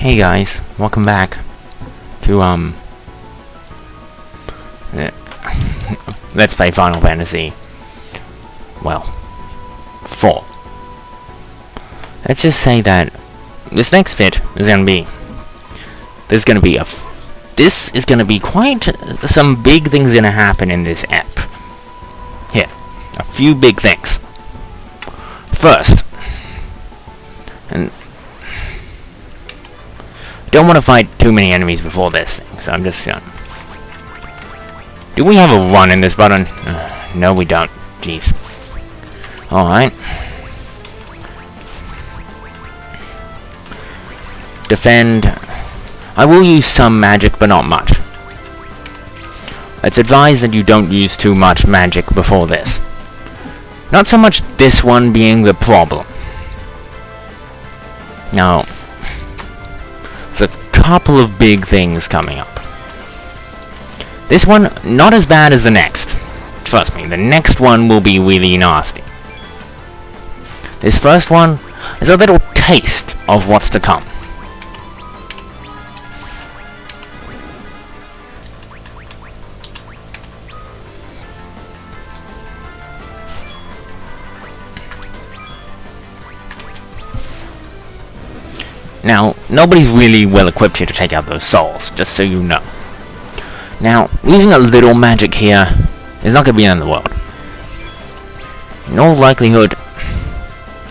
Hey guys, welcome back to Let's Play Final Fantasy, well, 4. Let's just say that this next bit is gonna be, this is gonna be quite some big things gonna happen in this ep. Here, a few big things. First, and don't want to fight too many enemies before this thing, so I'm just gonna... Do we have a run in this button? No, we don't. Jeez. Alright. Defend. I will use some magic, but not much. It's advised that you don't use too much magic before this. Not so much this one being the problem. Now, there's a couple of big things coming up. This one, not as bad as the next. Trust me, the next one will be really nasty. This first one is a little taste of what's to come. Now, nobody's really well equipped here to take out those souls, just so you know. Now, using a little magic here is not going to be the end of the world. In all likelihood,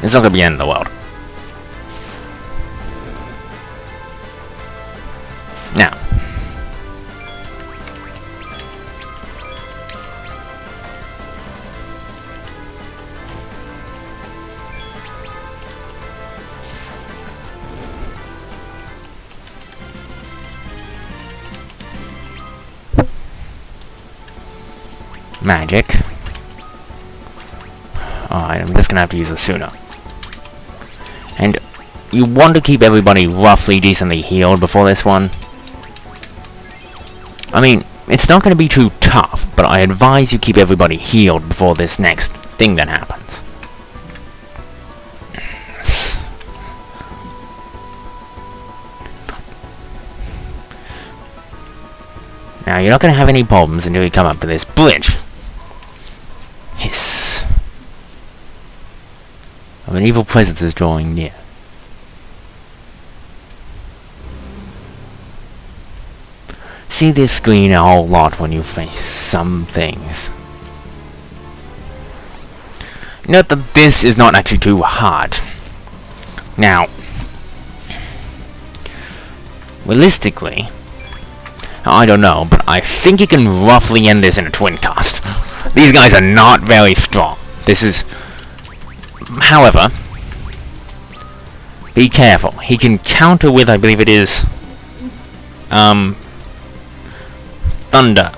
it's not going to be the end of the world. Now, magic. Alright, I'm just gonna have to use a Suno. And you want to keep everybody roughly decently healed before this one. I mean, it's not gonna be too tough, but I advise you keep everybody healed before this next thing that happens. Now, you're not gonna have any problems until you come up to this bridge. Hiss. Of an evil presence is drawing near. See this screen a whole lot when you face some things. Note that this is not actually too hard. Now, realistically, I don't know, but I think you can roughly end this in a twin cast. These guys are not very strong. This is... However, be careful. He can counter with, I believe it is... Thunder.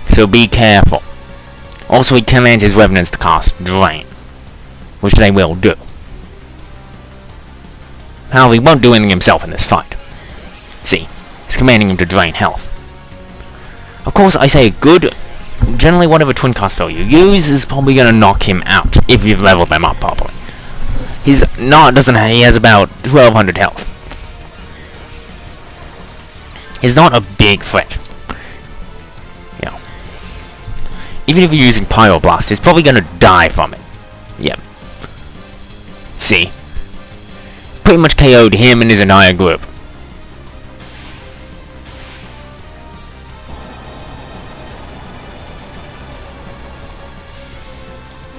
So be careful. Also, he commands his revenants to cast Drain, which they will do. However, he won't do anything himself in this fight. See, he's commanding him to drain health. Of course, I say good. Generally, whatever twin cast spell you use is probably gonna knock him out if you've leveled them up properly. He has about 1200 health. He's not a big threat. You know, even if you're using Pyroblast, he's probably gonna die from it. Yep. See, pretty much KO'd him and his entire group.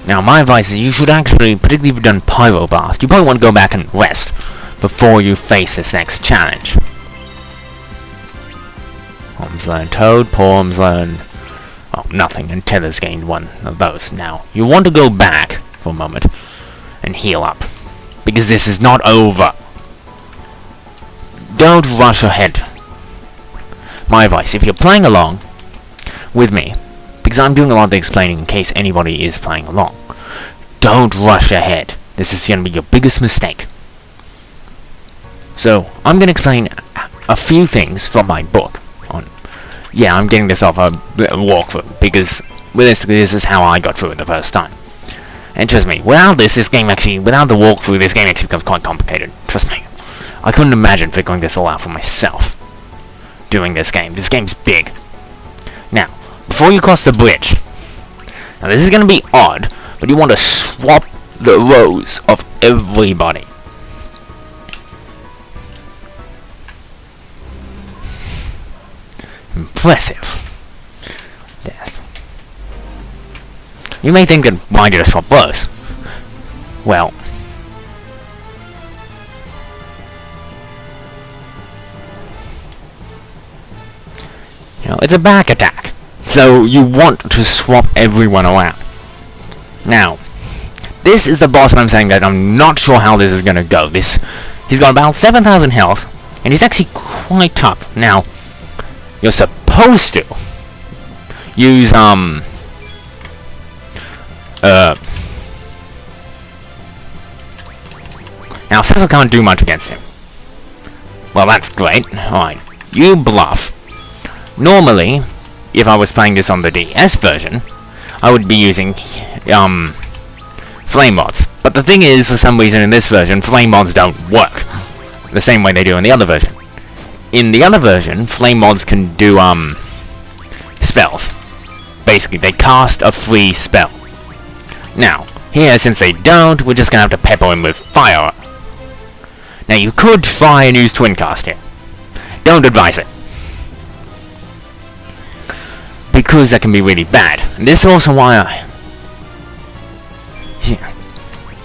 Now, my advice is you should actually, particularly if you've done Pyroblast, you probably want to go back and rest before you face this next challenge. Orms learn Toad, poor Orms learn... Oh, nothing, and Tether's gained one of those. Now, you want to go back for a moment and heal up, because this is not over. Don't rush ahead. My advice, if you're playing along with me, because I'm doing a lot of the explaining in case anybody is playing along, don't rush ahead. This is going to be your biggest mistake. So, I'm going to explain a few things from my book. Yeah, I'm getting this off a walkthrough, because realistically this is how I got through it the first time. And trust me, without the walkthrough, this game actually becomes quite complicated. Trust me. I couldn't imagine figuring this all out for myself. Doing this game. This game's big. Now, before you cross the bridge, now this is going to be odd, but you want to swap the rows of everybody. Impressive. Death. You may think that, why did I swap rows? Well, you know, it's a back attack, so you want to swap everyone around. Now, this is the boss, and I'm saying that I'm not sure how this is going to go. He's got about 7,000 health, and he's actually quite tough. Now, you're supposed to use, now, Cecil can't do much against him. Well, that's great. Alright, you bluff. Normally, if I was playing this on the DS version, I would be using, flame mods. But the thing is, for some reason in this version, flame mods don't work the same way they do in the other version. In the other version, flame mods can do, spells. Basically, they cast a free spell. Now, here, since they don't, we're just gonna have to pepper him with fire. Now, you could try and use Twin Cast here. Don't advise it. Because that can be really bad. And this is also why I...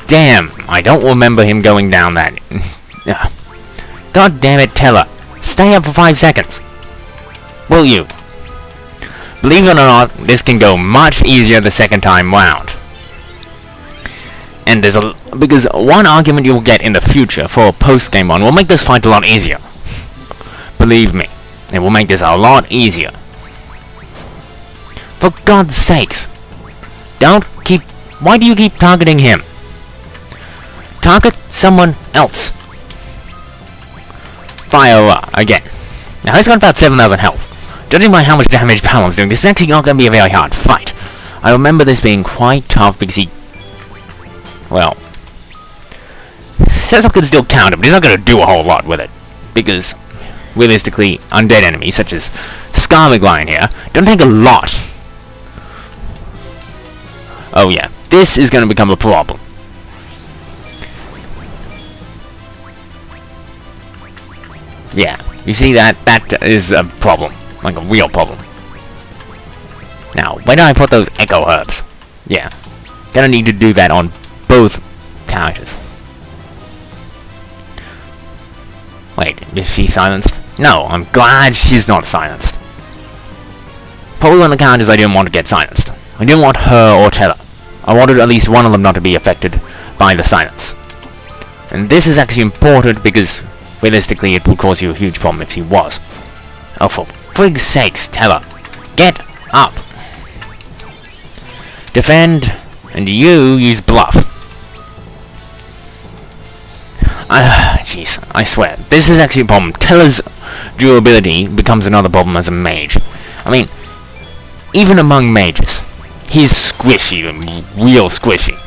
Damn, I don't remember him going down that... God damn it, Teller. Stay up for 5 seconds. Will you? Believe it or not, this can go much easier the second time round. And because one argument you'll get in the future for a post-game one will make this fight a lot easier. Believe me, it will make this a lot easier. For God's sakes! Why do you keep targeting him? Target someone else. Fire again. Now he's got about 7,000 health. Judging by how much damage Palom's doing, this is actually not going to be a very hard fight. I remember this being quite tough because he... Well... Cecil can still counter, but he's not going to do a whole lot with it. Because, realistically, undead enemies, such as Scarlet Lion here, don't take a lot. Oh yeah, this is going to become a problem. Yeah, you see that? That is a problem. Like a real problem. Now, where do I put those echo herbs? Yeah. Gonna need to do that on both characters. Wait, is she silenced? No, I'm glad she's not silenced. Probably one of the characters I didn't want to get silenced. I didn't want her or Teller. I wanted at least one of them not to be affected by the silence. And this is actually important because, realistically, it would cause you a huge problem if she was. Oh, for frig's sakes, Teller. Get up! Defend, and you use bluff. Jeez, I swear. This is actually a problem. Teller's durability becomes another problem as a mage. I mean, even among mages, he's squishy, real squishy.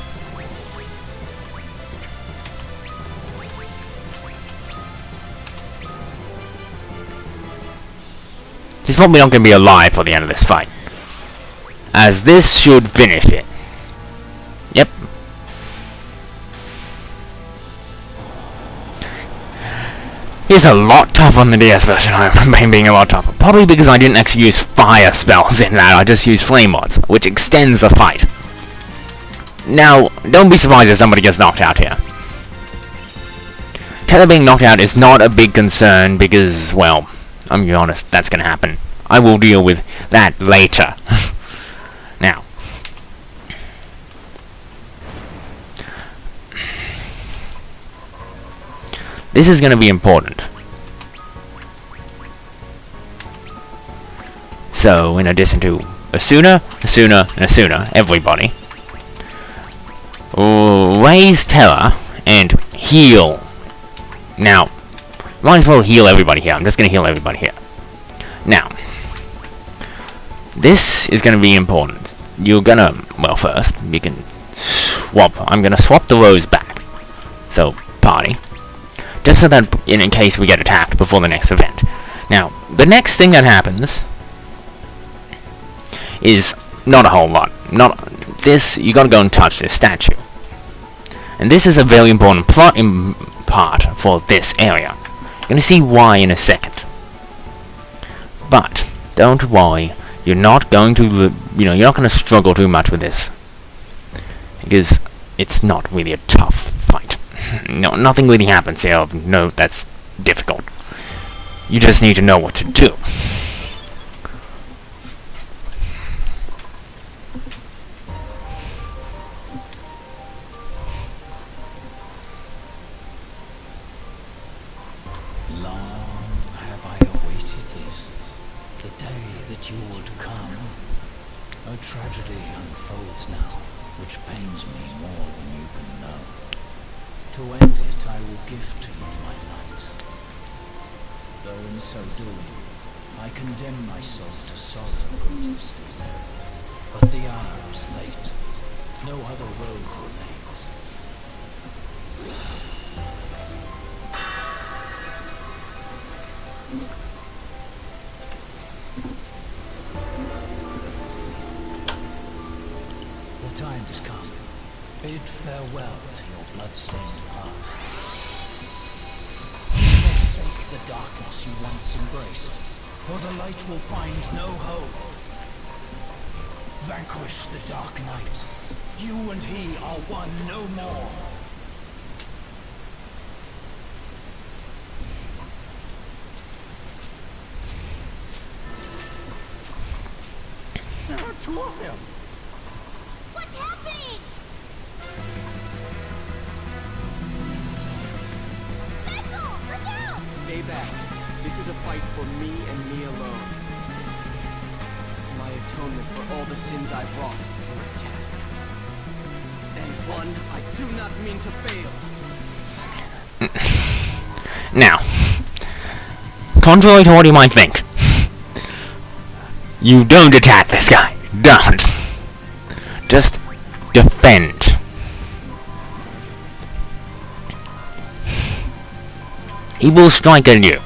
He's probably not going to be alive for the end of this fight, as this should finish it. Yep. He's a lot tougher on the DS version. I remember him being a lot tougher. Probably because I didn't actually use fire spells in that. I just used flame mods, which extends the fight. Now, don't be surprised if somebody gets knocked out here. Teller being knocked out is not a big concern because, well, I'm gonna be honest, that's gonna happen. I will deal with that later. Now. This is gonna be important. So, in addition to Asuna, and Asuna, everybody, raise Teller and heal. Now, might as well heal everybody here. I'm just gonna heal everybody here. Now, this is gonna be important. You're gonna, well, first, you can swap. I'm gonna swap the rows back. So, party. Just so that in case we get attacked before the next event. Now, the next thing that happens is not a whole lot. Not this. You gotta go and touch this statue, and this is a very important plot part for this area. You're gonna see why in a second. But don't worry, you're not going to, you're not gonna struggle too much with this, because it's not really a tough fight. No, nothing really happens here. No, that's difficult. You just need to know what to do. A tragedy unfolds now, which pains me more than you can know. To end it, I will gift to you my light. Though in so doing, I condemn myself to sorrow grotesquely. But the hour is late. No other road remains. The time has come. Bid farewell to your blood-stained past. Forsake the darkness you once embraced, for the light will find no hope. Vanquish the dark knight. You and he are one no more. There are two of them. What's happening? Vessel, look out! Stay back. This is a fight for me and me alone. My atonement for all the sins I've wrought are a test. And one I do not mean to fail. Now, contrary to what you might think, you don't attack this guy. Don't. Just defend. He will strike at you.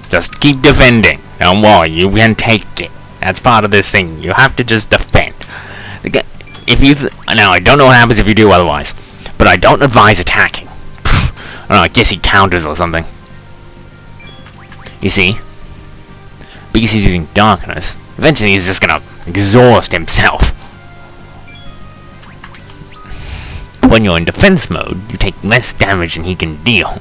Just keep defending. Don't worry, you can take it. That's part of this thing. You have to just defend. If you now, I don't know what happens if you do otherwise, but I don't advise attacking. I don't know, I guess he counters or something. You see? Because he's using darkness, eventually he's just gonna exhaust himself. When you're in defense mode, you take less damage than he can deal.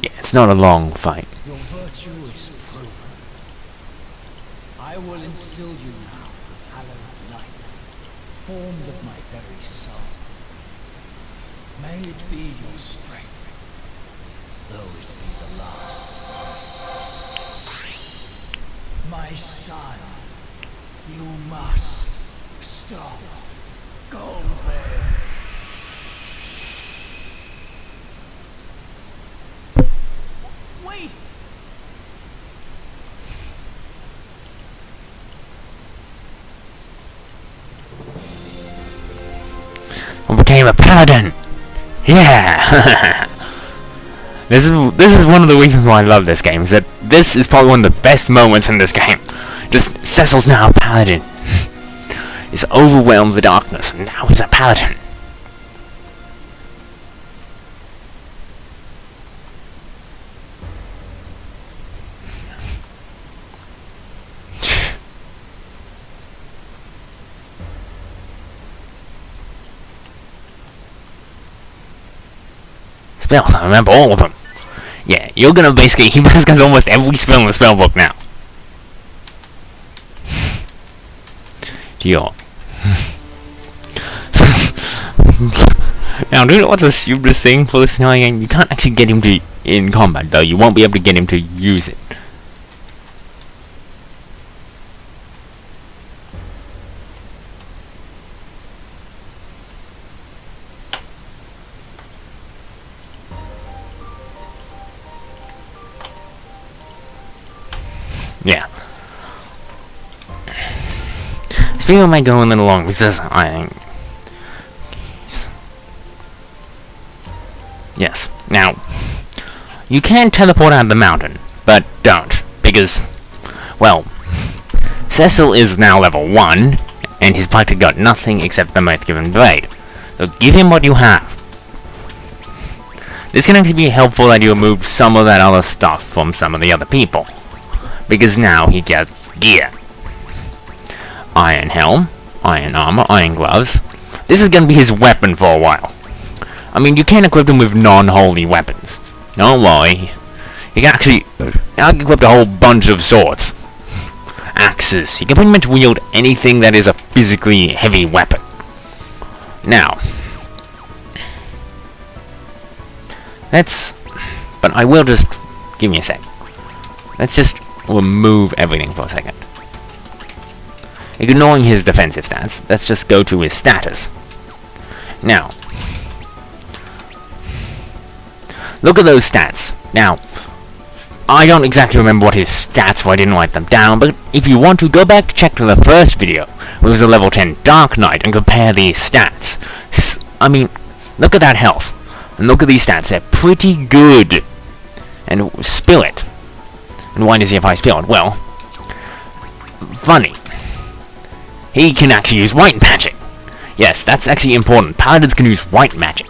Yeah, it's not a long fight. Your virtue is proven. I will instill you now with hallowed light, formed of my very soul. May it be your strength, though it be the last. My son, you must stop Goldberg. Wait! I became a paladin! Yeah! This is one of the reasons why I love this game, is that this is probably one of the best moments in this game. Just, Cecil's now a paladin. He's overwhelmed with darkness, and now he's a paladin. Spells, I remember all of them. Yeah, you're gonna basically, he basically has almost every spell in the spell book now. Now, do you know what's the stupidest thing for this game? You can't actually get him to in combat, though. You won't be able to get him to use it. Yeah. Speaking of my going a little long, because yes. Now, you can teleport out of the mountain, but don't, because, well, Cecil is now level 1, and he's practically got nothing except the Most Given Blade. So give him what you have. This can actually be helpful that you remove some of that other stuff from some of the other people, because now he gets gear. Iron helm, iron armor, iron gloves. This is going to be his weapon for a while. I mean, you can't equip him with non-holy weapons. Don't worry. You can actually equip a whole bunch of swords. Axes. He can pretty much wield anything that is a physically heavy weapon. Now, but I will just, give me a sec. Let's just remove everything for a second. Ignoring his defensive stats, let's just go to his status. Now, look at those stats. Now, I don't exactly remember what his stats were, I didn't write them down, but if you want to, go back, check to the first video, which was a level 10 Dark Knight, and compare these stats. I mean, look at that health, and look at these stats, they're pretty good. And Spirit. And why does he have high Spirit? Well, funny. He can actually use white magic. Yes, that's actually important. Paladins can use white magic.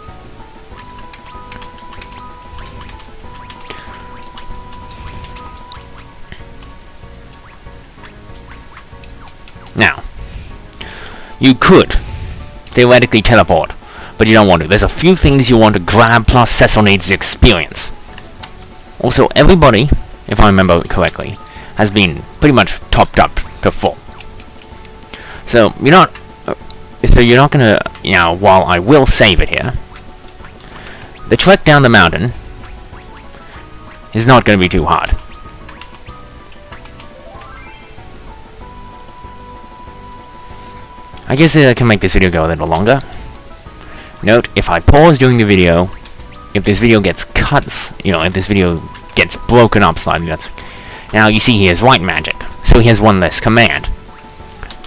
Now, you could theoretically teleport, but you don't want to. There's a few things you want to grab, plus Cecil needs the experience. Also, everybody, if I remember correctly, has been pretty much topped up to full. So you're not gonna, you know, while I will save it here, the trek down the mountain is not gonna be too hard. I guess I can make this video go a little longer. Note, if I pause during the video, if this video gets cut, you know, if this video gets broken up slightly, that's... Now, you see he has white magic, so he has one less command.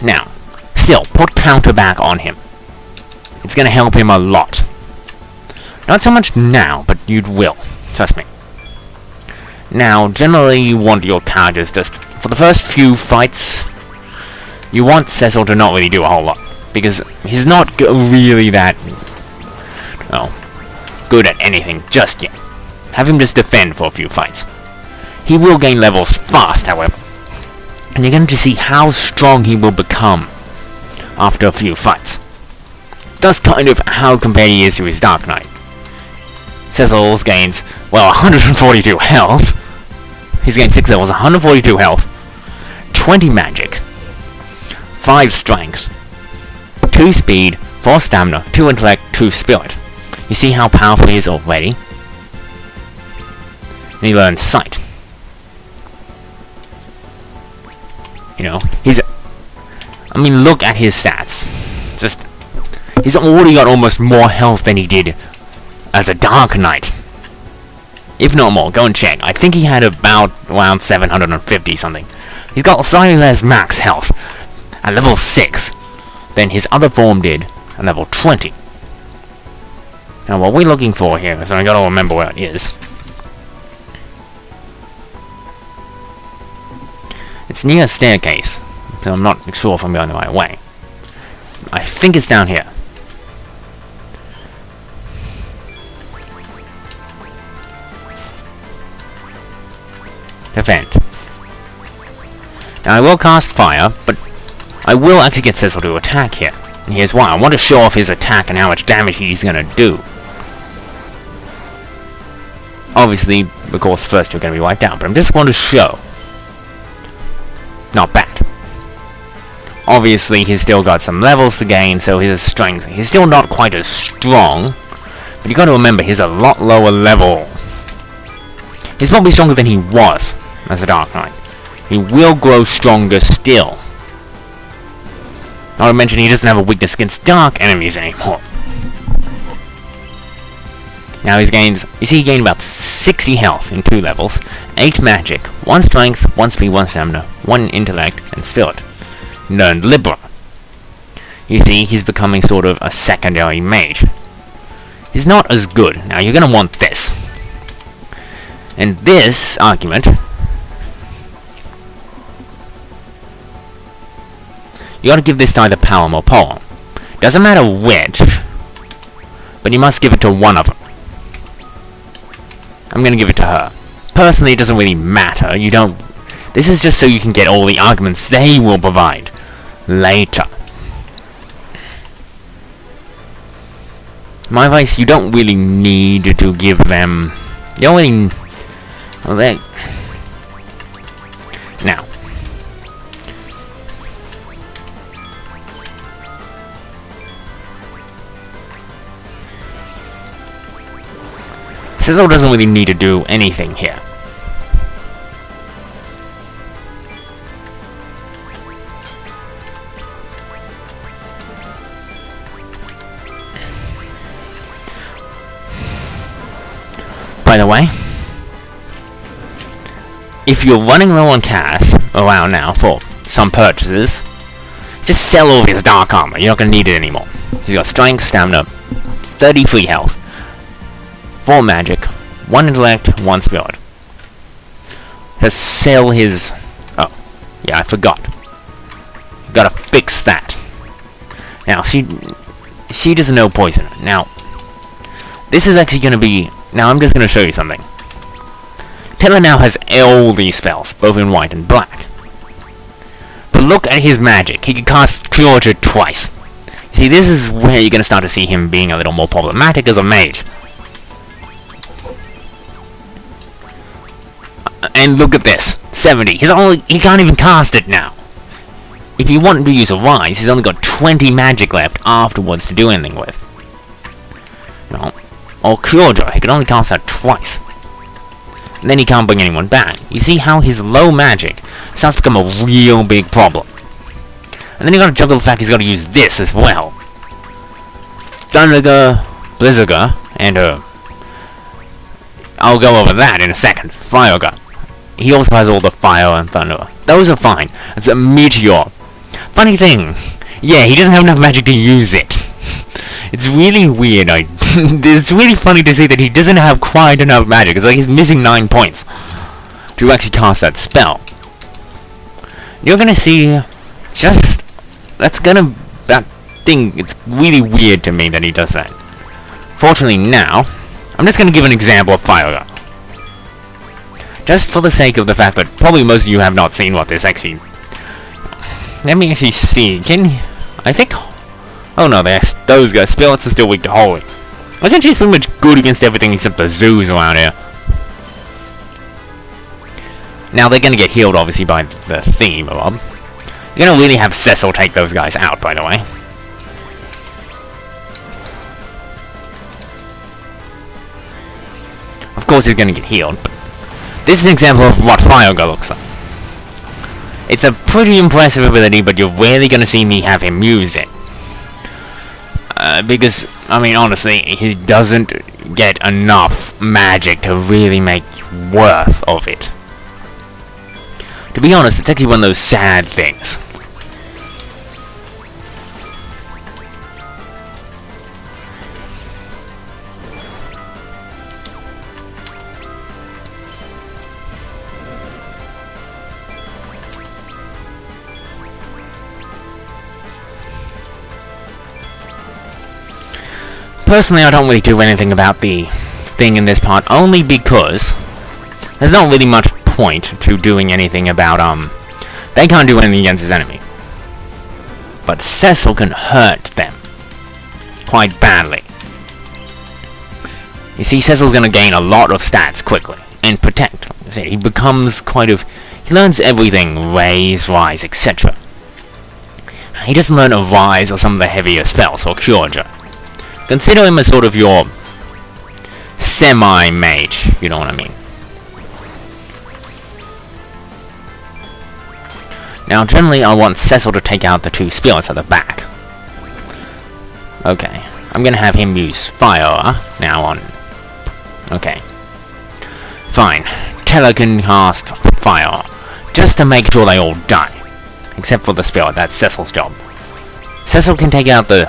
Now, still, put counter back on him. It's gonna help him a lot. Not so much now, but you will. Trust me. Now, generally, you want your characters just... For the first few fights, you want Cecil to not really do a whole lot, because he's not really that... good at anything just yet. Have him just defend for a few fights. He will gain levels fast, however. And you're going to see how strong he will become after a few fights. That's kind of how compared he is to his Dark Knight. Cecil gains, well, 142 health. He's gained 6 levels, 142 health, 20 magic, 5 strength, 2 speed, 4 stamina, 2 intellect, 2 spirit. You see how powerful he is already? And he learns sight. You know, I mean, look at his stats. He's already got almost more health than he did as a Dark Knight. If not more, go and check. I think he had about around 750 something. He's got slightly less max health at level 6 than his other form did at level 20. Now, what we're looking for here is, I gotta remember where it is. It's near a staircase, so I'm not sure if I'm going the right way. I think it's down here. Defend. Now, I will cast fire, but I will actually get Cecil to attack here. And here's why. I want to show off his attack and how much damage he's gonna do. Obviously, of course, first you're gonna be wiped out, but I'm just going to show. Not bad. Obviously, he's still got some levels to gain, so his strength... He's still not quite as strong, But you gotta remember, he's a lot lower level. He's probably stronger than he was as a Dark Knight. He will grow stronger still. Not to mention he doesn't have a weakness against dark enemies anymore. Now he gained about 60 health in 2 levels, 8 magic, 1 strength, 1 speed, 1 stamina, 1 intellect, and spirit. Learned Libra. You see, he's becoming sort of a secondary mage. He's not as good. Now you're gonna want this. And this argument, you gotta give this to either Palom or Poem. Doesn't matter which, but you must give it to one of them. I'm gonna give it to her. Personally, it doesn't really matter. You don't... This is just so you can get all the arguments they will provide later. My advice, you don't really need to give them... You don't really... Well, they... Now. Sizzle doesn't really need to do anything here. By the way, if you're running low on cash around now for some purchases, just sell all his dark armor. You're not going to need it anymore. He's got strength, stamina, 33 health, 4 magic, 1 intellect, 1 spirit. Just sell his... Oh, yeah, I forgot. Gotta fix that. Now, she doesn't know poison. Now, this is actually going to be... Now, I'm just going to show you something. Taylor now has all these spells, both in white and black. But look at his magic. He can cast Cure twice. You see, this is where you're going to start to see him being a little more problematic as a mage. And look at this. 70. He can't even cast it now. If you want to use a Rise, he's only got 20 magic left afterwards to do anything with. No. Or Cure, he can only cast that twice. And then he can't bring anyone back. You see how his low magic starts to become a real big problem. And then you gotta juggle the fact he's gotta use this as well. Thunderger, Blizzarder, and I'll go over that in a second. Fireger. He also has all the fire and thunder. Those are fine. It's a meteor. Funny thing, yeah, he doesn't have enough magic to use it. It's really weird. It's really funny to see that he doesn't have quite enough magic. It's like he's missing 9 points to actually cast that spell. You're gonna see just... That thing, it's really weird to me that he does that. Fortunately now, I'm just gonna give an example of Fireguard. Just for the sake of the fact that probably most of you have not seen what this actually... Let me actually see. I think... Oh no, those guys. Spirits are still weak to Holy. Essentially, it's pretty much good against everything except the zoos around here. Now, they're gonna get healed, obviously, by the thingy mob. You're gonna really have Cecil take those guys out, by the way. Of course, he's gonna get healed, but... This is an example of what Fireguard looks like. It's a pretty impressive ability, but you're rarely gonna see me have him use it. Because, I mean, honestly, he doesn't get enough magic to really make worth of it. To be honest, it's actually one of those sad things. Personally, I don't really do anything about the thing in this part, only because there's not really much point to doing anything about, they can't do anything against his enemy. But Cecil can hurt them quite badly. You see, Cecil's gonna gain a lot of stats quickly, and protect. He becomes he learns everything, raise, rise, etc. He doesn't learn a rise or some of the heavier spells, or cure. Consider him as sort of your semi-mage, you know what I mean. Now, generally, I want Cecil to take out the 2 spirits at the back. Okay, I'm gonna have him use fire now on... Okay. Fine. Teller can cast fire, just to make sure they all die. Except for the spirit, that's Cecil's job. Cecil can take out the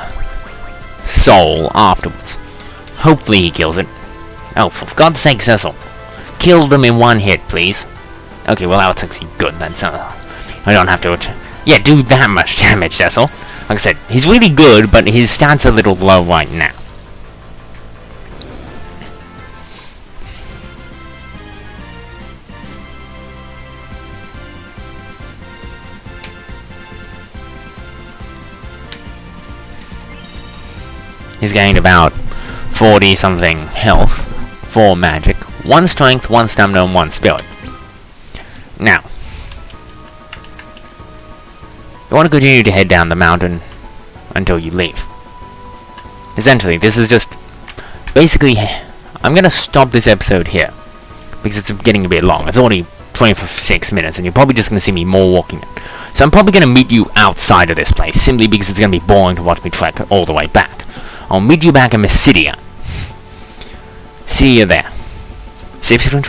soul afterwards. Hopefully he kills it. Oh, for God's sake, Cecil. Kill them in 1 hit, please. Okay, well, that's actually good. That's, I don't have to... Yeah, do that much damage, Cecil. Like I said, he's really good, but his stats are a little low right now. He's gained about 40-something health, 4 magic, 1 strength, 1 stamina, and 1 spirit. Now, you want to continue to head down the mountain until you leave. Essentially, this is just... Basically, I'm going to stop this episode here, because it's getting a bit long. It's already 26 minutes, and you're probably just going to see me more walking it. So I'm probably going to meet you outside of this place, simply because it's going to be boring to watch me trek all the way back. I'll meet you back in Mysidia. See you there. Safe